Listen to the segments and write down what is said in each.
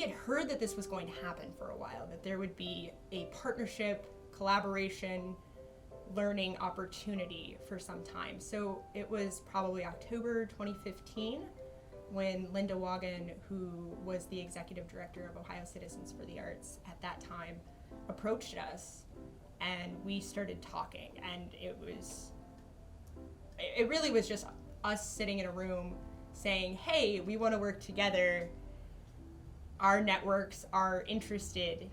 we had heard that this was going to happen for a while, that there would be a partnership, collaboration, learning opportunity for some time. So it was probably October 2015 when Linda Wagon, who was the executive director of Ohio Citizens for the Arts at that time, approached us, and we started talking. And it really was just us sitting in a room saying, hey, we want to work together. Our networks are interested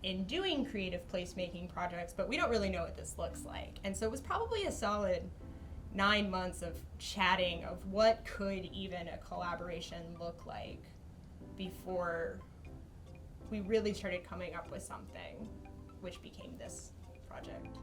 in doing creative placemaking projects, but we don't really know what this looks like. And so it was probably a solid 9 months of chatting of what could even a collaboration look like before we really started coming up with something, which became this project.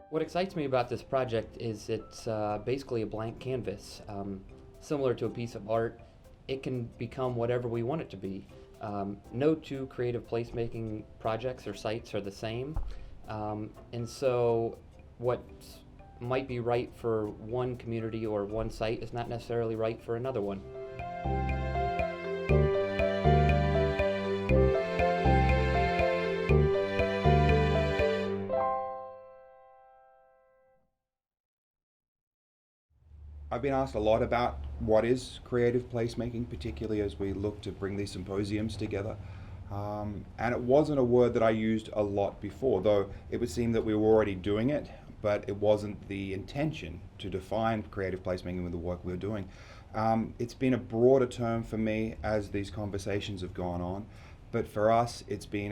What excites me about this project is it's basically a blank canvas. Similar to a piece of art, it can become whatever we want it to be. No two creative placemaking projects or sites are the same. And so what might be right for one community or one site is not necessarily right for another one. I've been asked a lot about what is creative placemaking, particularly as we look to bring these symposiums together. And it wasn't a word that I used a lot before, though it would seem that we were already doing it, but it wasn't the intention to define creative placemaking with the work we were doing. It's been a broader term for me as these conversations have gone on. But for us, it's been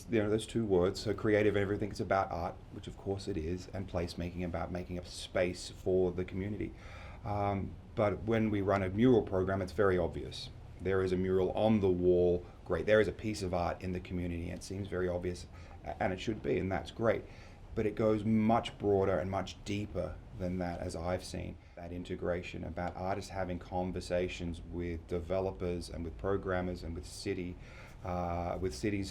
there's two words, so creative, everything is about art, which of course it is, and placemaking about making a space for the community. But when we run a mural program, it's very obvious. There is a mural on the wall, great. There is a piece of art in the community, and it seems very obvious, and it should be, and that's great. But it goes much broader and much deeper than that, as I've seen. That integration about artists having conversations with developers and with programmers and with cities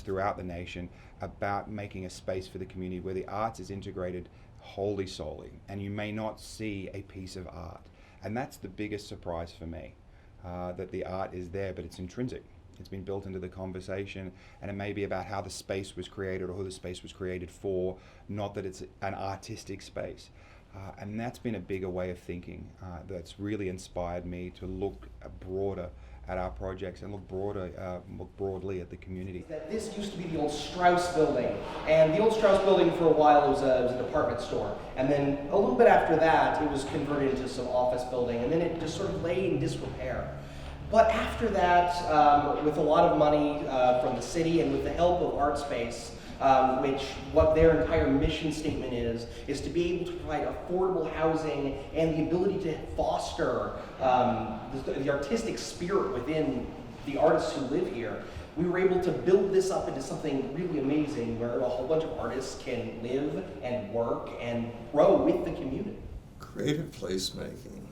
throughout the nation about making a space for the community where the arts is integrated wholly solely, and you may not see a piece of art. And that's the biggest surprise for me, that the art is there, but it's intrinsic. It's been built into the conversation, and it may be about how the space was created or who the space was created for, not that it's an artistic space. And that's been a bigger way of thinking that's really inspired me to look broader at our projects and look broadly at the community. This used to be the old Strauss building, and the old Strauss building for a while was a department store, and then a little bit after that it was converted into some office building, and then it just sort of lay in disrepair. But after that, with a lot of money from the city and with the help of ArtSpace, which what their entire mission statement is to be able to provide affordable housing and the ability to foster the artistic spirit within the artists who live here. We were able to build this up into something really amazing where a whole bunch of artists can live and work and grow with the community. Creative placemaking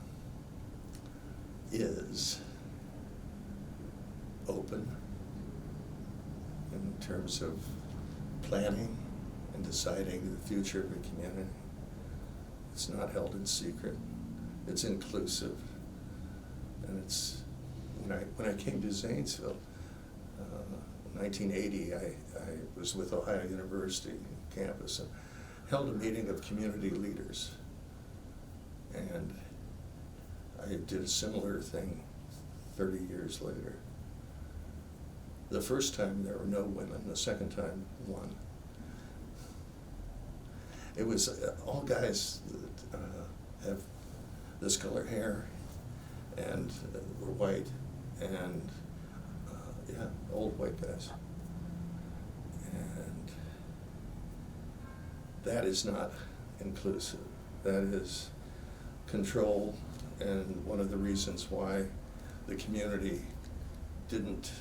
is open in terms of planning and deciding the future of a community. It's not held in secret. It's inclusive. And it's, when I came to Zanesville, in 1980, I was with Ohio University campus and held a meeting of community leaders. And I did a similar thing 30 years later. The first time there were no women, the second time one. It was all guys that have this color hair and were white and old white guys. And that is not inclusive. That is control, and one of the reasons why the community didn't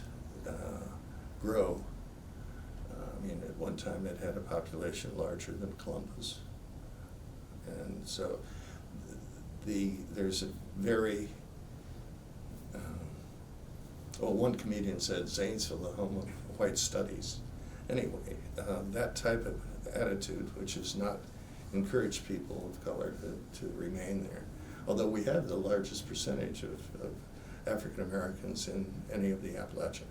grow. I mean, at one time it had a population larger than Columbus. And so there's a very, one comedian said, Zanesville, the home white studies. Anyway, that type of attitude, which has not encouraged people of color to remain there, although we have the largest percentage of African Americans in any of the Appalachian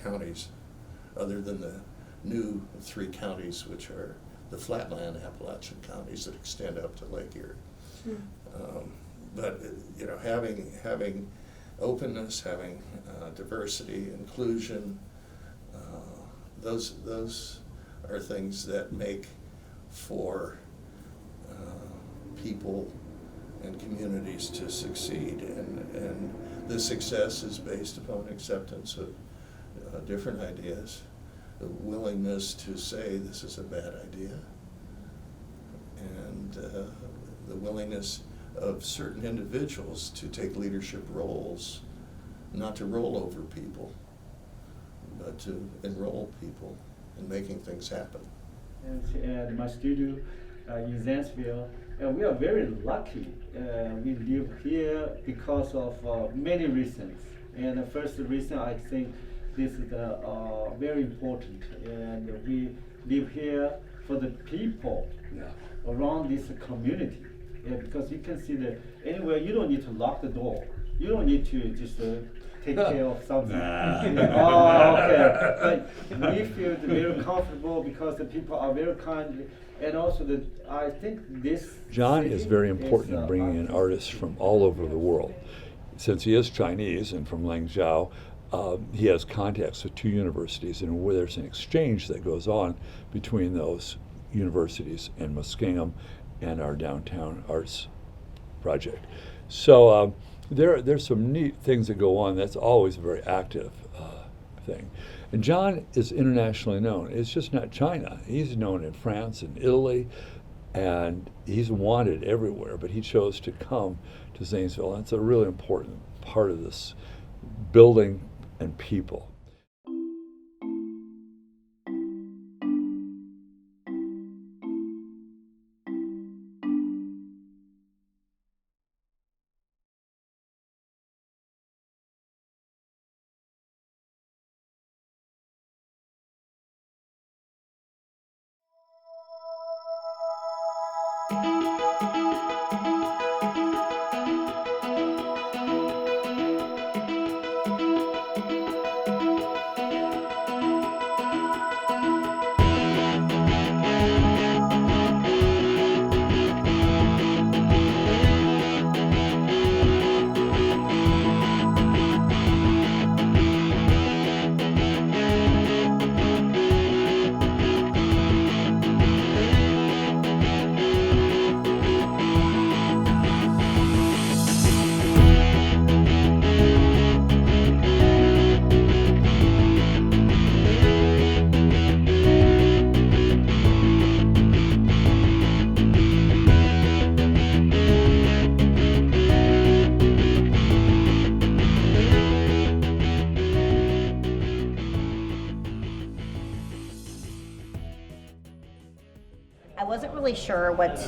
counties, other than the new 3 counties, which are the flatland Appalachian counties that extend up to Lake Erie. But you know, having openness, having diversity, inclusion, those are things that make for people and communities to succeed, and the success is based upon acceptance of different ideas, the willingness to say this is a bad idea, and the willingness of certain individuals to take leadership roles, not to roll over people, but to enroll people in making things happen. And my studio in Zanesville, and we are very lucky. We live here because of many reasons. And the first reason, I think this is very important. And we live here for the people around this community. Because you can see that anywhere, you don't need to lock the door. You don't need to just take care of something. Oh, okay. But we feel very comfortable because the people are very kind. And also, I think this John is very important in bringing in artists from all over the world. Since he is Chinese and from Langzhou, he has contacts with 2 universities, and where there's an exchange that goes on between those universities and Muskingum and our downtown arts project. So there's some neat things that go on. That's always a very active thing. And John is internationally known. It's just not China. He's known in France and Italy, and he's wanted everywhere, but he chose to come to Zanesville. That's a really important part of this building and people. I wasn't really sure what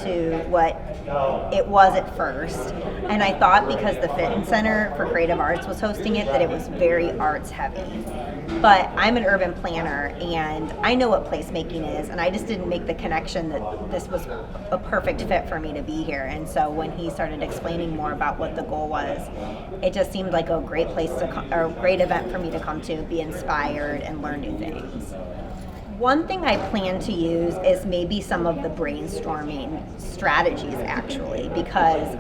it was at first, and I thought because the Fitton Center for Creative Arts was hosting it that it was very arts heavy. But I'm an urban planner and I know what placemaking is, and I just didn't make the connection that this was a perfect fit for me to be here. And so when he started explaining more about what the goal was, it just seemed like a great place to come, or a great event for me to come to, be inspired and learn new things. One thing I plan to use is maybe some of the brainstorming strategies, actually, because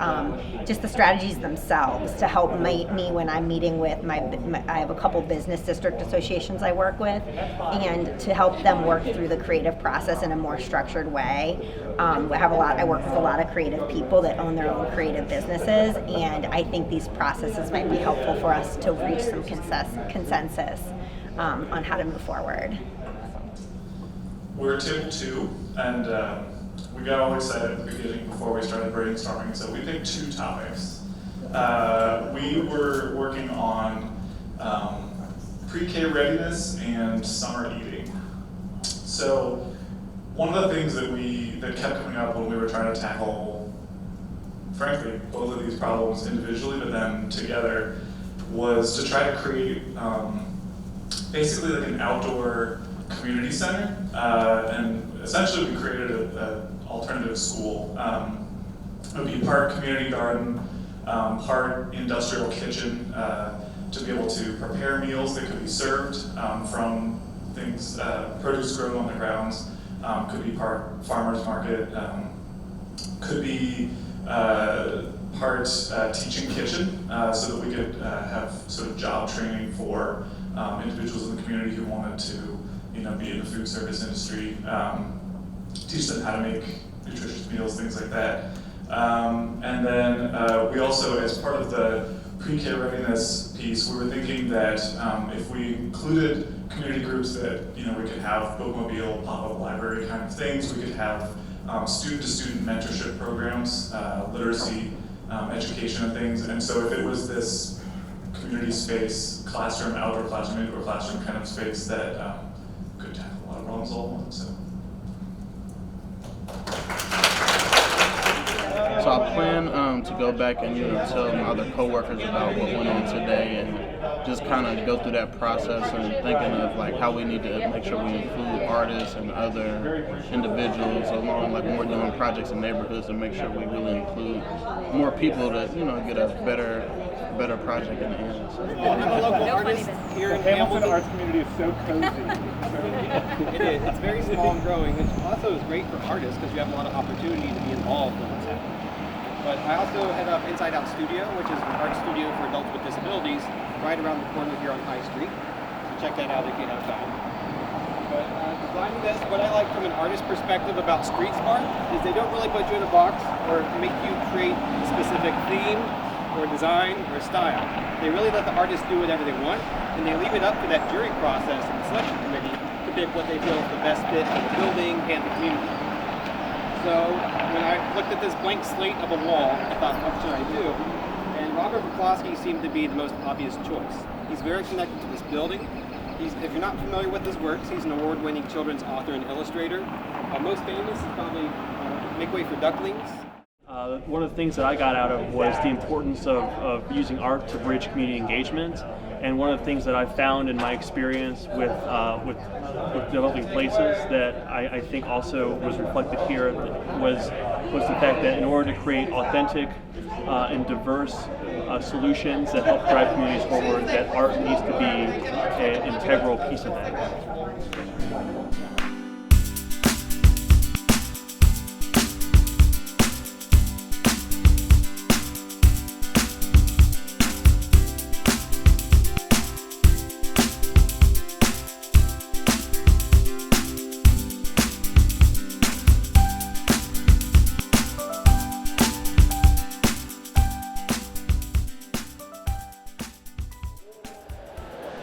just the strategies themselves to help me when I'm meeting with I have a couple business district associations I work with, and to help them work through the creative process in a more structured way. I work with a lot of creative people that own their own creative businesses, and I think these processes might be helpful for us to reach some consensus on how to move forward. We're a team of 2, and we got all excited at the beginning before we started brainstorming, so we picked 2 topics. We were working on pre-K readiness and summer eating. So one of the things that kept coming up when we were trying to tackle, frankly, both of these problems individually, but then together, was to try to create basically like an outdoor community center, and essentially we created an alternative school. It would be part community garden, part industrial kitchen, to be able to prepare meals that could be served from things, produce grown on the grounds, could be part farmer's market, could be part teaching kitchen, so that we could have sort of job training for individuals in the community who wanted to, be in the food service industry, teach them how to make nutritious meals, things like that. And then we also, as part of the pre-K readiness piece, we were thinking that if we included community groups that we could have bookmobile, pop-up library kind of things, we could have student-to-student mentorship programs, literacy, education and things. And so if it was this community space, classroom, outdoor classroom, indoor classroom kind of space that could tackle a lot of problems all at once. So I plan to go back and tell my other coworkers about what went on today, and just kind of go through that process and thinking of like how we need to make sure we include artists and other individuals along, like when we're doing projects in neighborhoods, and make sure we really include more people to get a better project in the end. So. I'm a local artist here in Hamilton. The arts community is so cozy. It is. It's very small and growing, which also is great for artists because you have a lot of opportunity to be involved in what's happening. But I also head up Inside Out Studio, which is an art studio for adults with disabilities, right around the corner here on High Street. So check that out if you have time. But designing this, what I like from an artist perspective about street art is they don't really put you in a box or make you create a specific theme or design or style. They really let the artists do whatever they want, and they leave it up to that jury process and the selection committee to pick what they feel is the best fit for the building and the community. So when I looked at this blank slate of a wall, I thought, what should I do? And Robert Bukowski seemed to be the most obvious choice. He's very connected to this building. If you're not familiar with his works, he's an award-winning children's author and illustrator. Most famous is probably Make Way for Ducklings. One of the things that I got out of was the importance of using art to bridge community engagement. And one of the things that I found in my experience with developing places that I think also was reflected here was the fact that in order to create authentic and diverse solutions that help drive communities forward, that art needs to be an integral piece of that.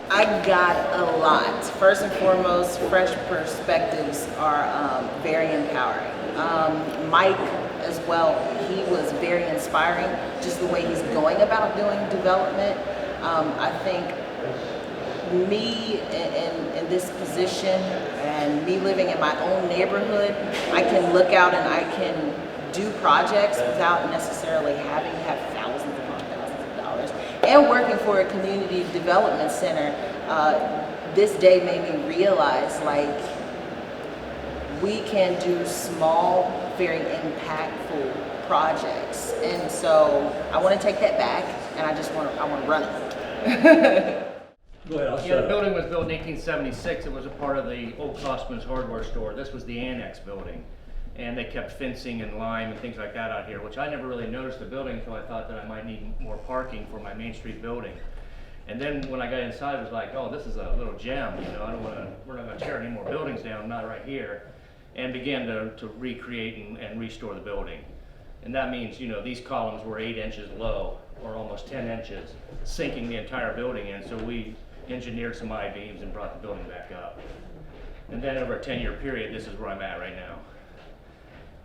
I got a lot. First and foremost, fresh perspectives are very empowering. Mike as well, he was very inspiring, just the way he's going about doing development. I think me in this position and me living in my own neighborhood, I can look out and I can do projects without necessarily having to have thousands upon thousands of dollars. And working for a community development center, this day made me realize like we can do small, very impactful projects. And so I want to take that back, and I want to run it. Go ahead, I'll the building was built in 1876. It was a part of the old Costman's hardware store. This was the annex building. And they kept fencing and lime and things like that out here, which I never really noticed the building until I thought that I might need more parking for my Main Street building. And then when I got inside, it was like, oh, this is a little gem, we're not gonna tear any more buildings down, not right here. And began to recreate and restore the building. And that means, these columns were 8 inches low, or almost 10 inches, sinking the entire building in. So we engineered some I-beams and brought the building back up. And then over a 10-year period, this is where I'm at right now.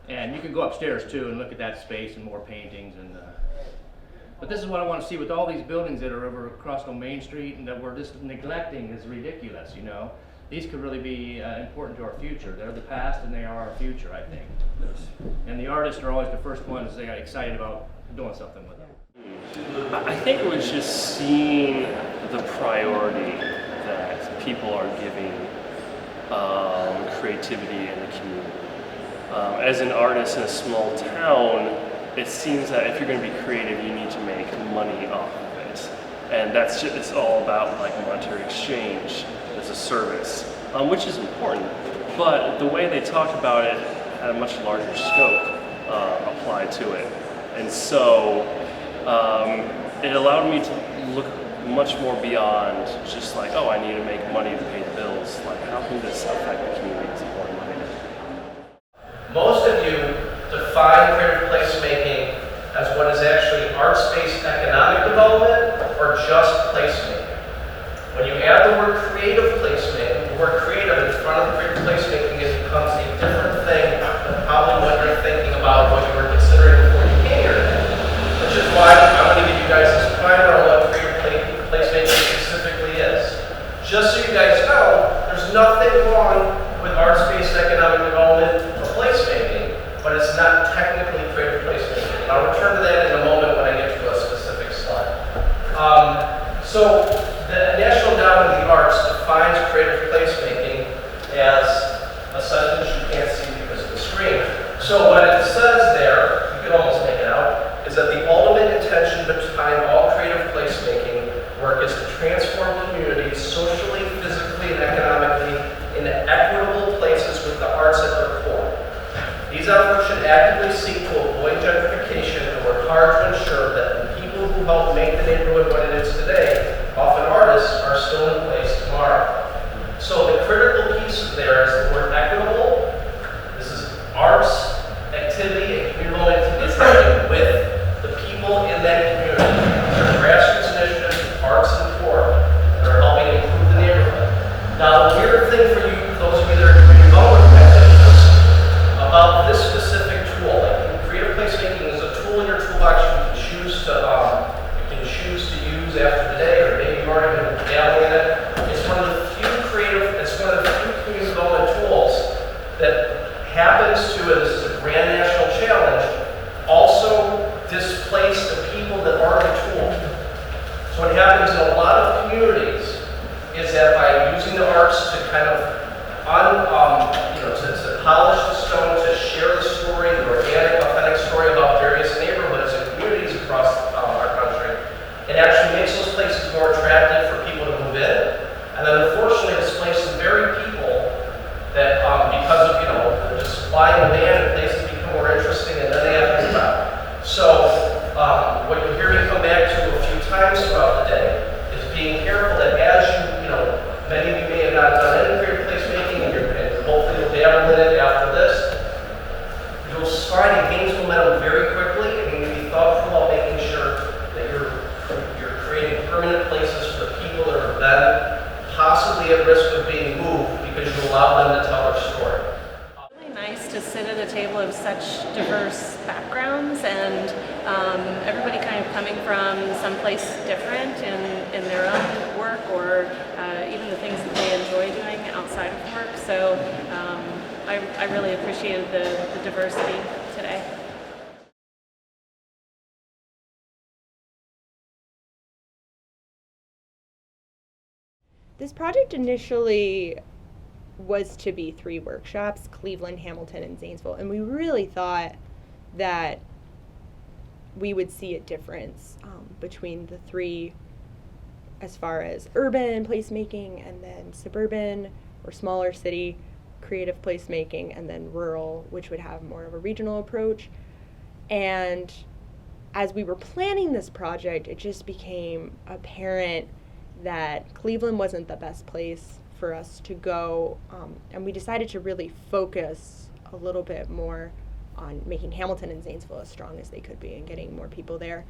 And you can go upstairs too and look at that space and more paintings. But this is what I want to see with all these buildings that are over across on Main Street and that we're just neglecting is ridiculous, These could really be important to our future. They're the past and they are our future, I think. Yes. And the artists are always the first ones that get excited about doing something with them. I think it was just seeing the priority that people are giving creativity in the community. As an artist in a small town, it seems that if you're going to be creative, you need to make money off of it. And that's just, it's all about like monetary exchange as a service, which is important. But the way they talked about it had a much larger scope applied to it. And so it allowed me to look much more beyond just like, oh, I need to make money to pay the bills. Like, how can this affect the community as more money? Most of you define creative placemaking as what is actually arts-based economic development or just placemaking. When you add the word creative placemaking, the word creative in front of creative placemaking, it becomes a different thing than probably what you're thinking about, what you were considering before you came here today. Which is why I'm going to give you guys this primer on what creative placemaking specifically is. Just so you guys know, there's nothing wrong with arts-based economic development or placemaking, but it's not technically creative placemaking. And I'll return to that in a moment when I get to a specific slide. So the National Endowment of the Arts defines creative placemaking as a sentence you can't see because of the screen. So what it says there, you can almost make it out, is that the ultimate intention behind all creative placemaking work is to transform communities socially, physically, and economically into equitable places with the arts at their core. These efforts should actively seek to avoid gentrification and work hard to ensure that the people who help make the neighborhood what it is today, often artists, are still in place tomorrow. So the critical piece there is the word equitable. This is arts, activity, and communal activity with the people in that community. They're grassroots initiatives, arts and poor, that are helping improve the neighborhood. Now, the weird thing for you, those of you that are community development practitioners, about this specific tool, like creative placemaking is a tool in your toolbox you can choose to use after today, or maybe you've already been dabbling in it. It's one of the few community development tools that happens to, and this is a grand national challenge, also displace the people that are the tool. So what happens in a lot of communities is that by using the arts to kind of to polish the stone, to share the story, the organic, authentic story about various neighborhoods and communities across our country, it actually makes those places more attractive for people to move in, and then unfortunately displace the very people that because of just supply and demand, places become more interesting, and then they have to move out. So what you'll hear me come back to a few times throughout the day is being careful that as many of you may have not done any creative placemaking, and hopefully you'll dabble in it after this, you'll find it gains momentum very quickly, and you need to be thoughtful about making sure that you're creating permanent places for the people that are then possibly at risk of being moved because you allow them to tell their story. Really nice to sit at a table of such diverse backgrounds and everybody kind of coming from someplace different in their own work or even the things that they enjoy doing outside of work. So I really appreciated the diversity today. This project initially was to be 3 workshops, Cleveland, Hamilton, and Zanesville, and we really thought that we would see a difference between the 3 as far as urban placemaking and then suburban or smaller city creative placemaking, and then rural, which would have more of a regional approach. And as we were planning this project, it just became apparent that Cleveland wasn't the best place for us to go, and we decided to really focus a little bit more on making Hamilton and Zanesville as strong as they could be and getting more people there,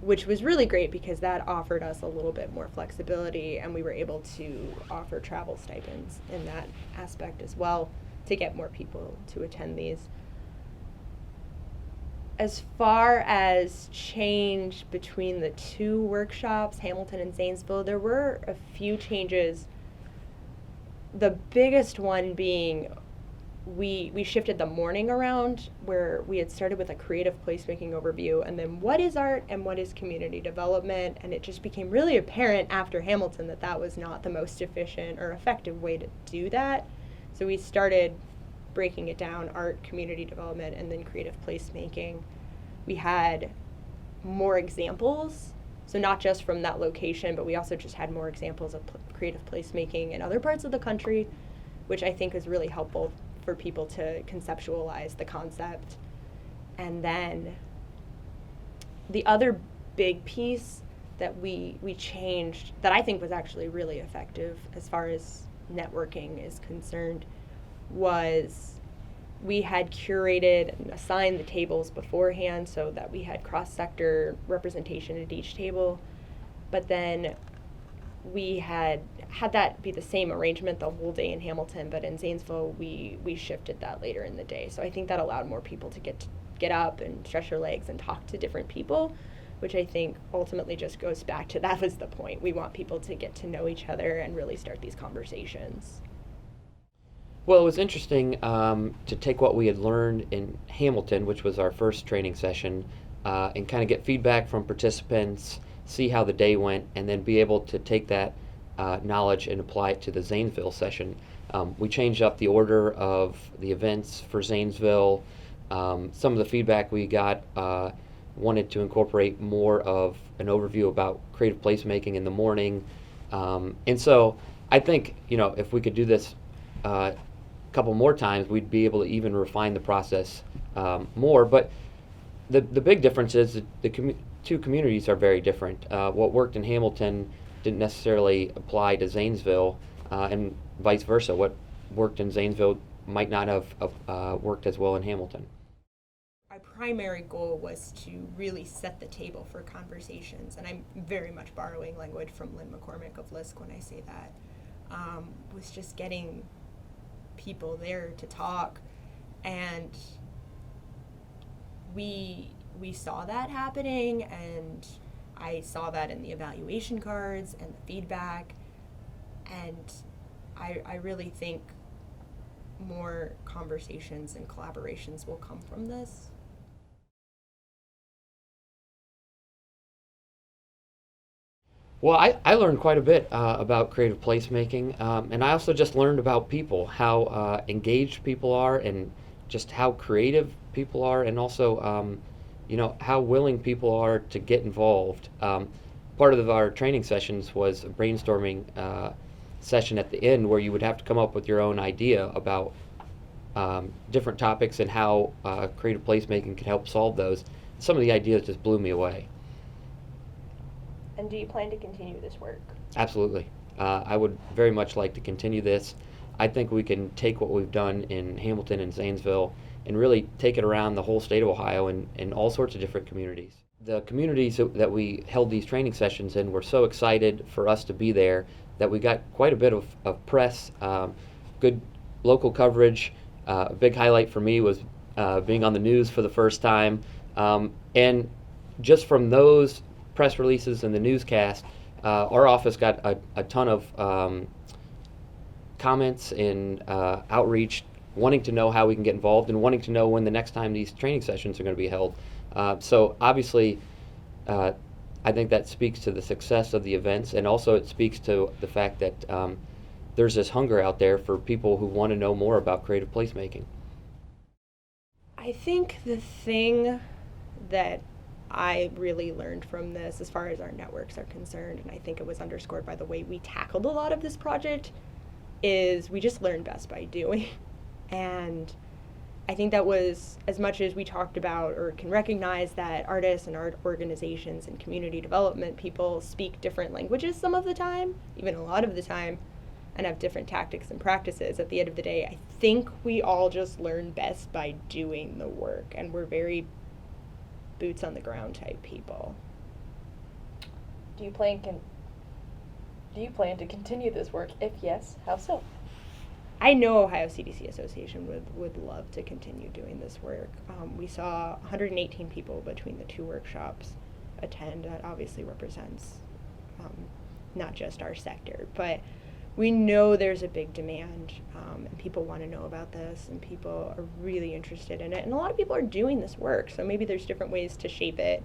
which was really great because that offered us a little bit more flexibility, and we were able to offer travel stipends in that aspect as well to get more people to attend these. As far as change between the 2 workshops, Hamilton and Zanesville, there were a few changes. The biggest one being we shifted the morning around, where we had started with a creative placemaking overview and then what is art and what is community development, and it just became really apparent after Hamilton that that was not the most efficient or effective way to do that. So we started breaking it down: art, community development, and then creative placemaking. We had more examples, so not just from that location, but we also just had more examples of creative placemaking in other parts of the country, which I think is really helpful for people to conceptualize the concept. And then the other big piece that we changed that I think was actually really effective as far as networking is concerned was we had curated and assigned the tables beforehand so that we had cross-sector representation at each table, but then we had that be the same arrangement the whole day in Hamilton, but in Zanesville we shifted that later in the day. So I think that allowed more people to get up and stretch their legs and talk to different people, which I think ultimately just goes back to that was the point. We want people to get to know each other and really start these conversations. Well, it was interesting to take what we had learned in Hamilton, which was our first training session, and kind of get feedback from participants, see how the day went, and then be able to take that knowledge and apply it to the Zanesville session. We changed up the order of the events for Zanesville. Some of the feedback we got wanted to incorporate more of an overview about creative placemaking in the morning. And so I think, if we could do this a couple more times, we'd be able to even refine the process more. But the big difference is that the two communities are very different. What worked in Hamilton didn't necessarily apply to Zanesville, and vice versa. What worked in Zanesville might not have worked as well in Hamilton. My primary goal was to really set the table for conversations, and I'm very much borrowing language from Lynn McCormick of LISC when I say that, was just getting people there to talk, and we saw that happening, and I saw that in the evaluation cards and the feedback, and I really think more conversations and collaborations will come from this. Well, I learned quite a bit about creative placemaking, and I also just learned about people, how engaged people are, and just how creative people are, and also how willing people are to get involved. Part of our training sessions was a brainstorming session at the end where you would have to come up with your own idea about different topics and how creative placemaking could help solve those. Some of the ideas just blew me away. And do you plan to continue this work? Absolutely. I would very much like to continue this. I think we can take what we've done in Hamilton and Zanesville and really take it around the whole state of Ohio and all sorts of different communities. The communities that we held these training sessions in were so excited for us to be there that we got quite a bit of press, good local coverage. A big highlight for me was being on the news for the first time. And just from those press releases and the newscast, our office got a ton of comments and outreach, wanting to know how we can get involved and wanting to know when the next time these training sessions are going to be held. So obviously, I think that speaks to the success of the events, and also it speaks to the fact that there's this hunger out there for people who want to know more about creative placemaking. I think the thing that I really learned from this, as far as our networks are concerned, and I think it was underscored by the way we tackled a lot of this project, is we just learn best by doing. And I think that was, as much as we talked about or can recognize that artists and art organizations and community development people speak different languages some of the time, even a lot of the time, and have different tactics and practices, at the end of the day, I think we all just learn best by doing the work, and we're very boots on the ground type people. Do you plan to continue this work? If yes, how so? I know Ohio CDC Association would love to continue doing this work. We saw 118 people between the two workshops attend. That obviously represents not just our sector, but we know there's a big demand, and people want to know about this, and people are really interested in it, and a lot of people are doing this work, so maybe there's different ways to shape it,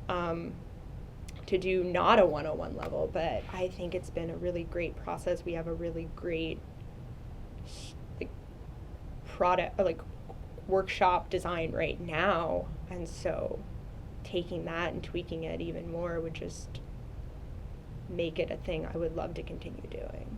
to do not a 101 level, but I think it's been a really great process. We have a really great product, workshop design right now, and so taking that and tweaking it even more would just make it a thing I would love to continue doing.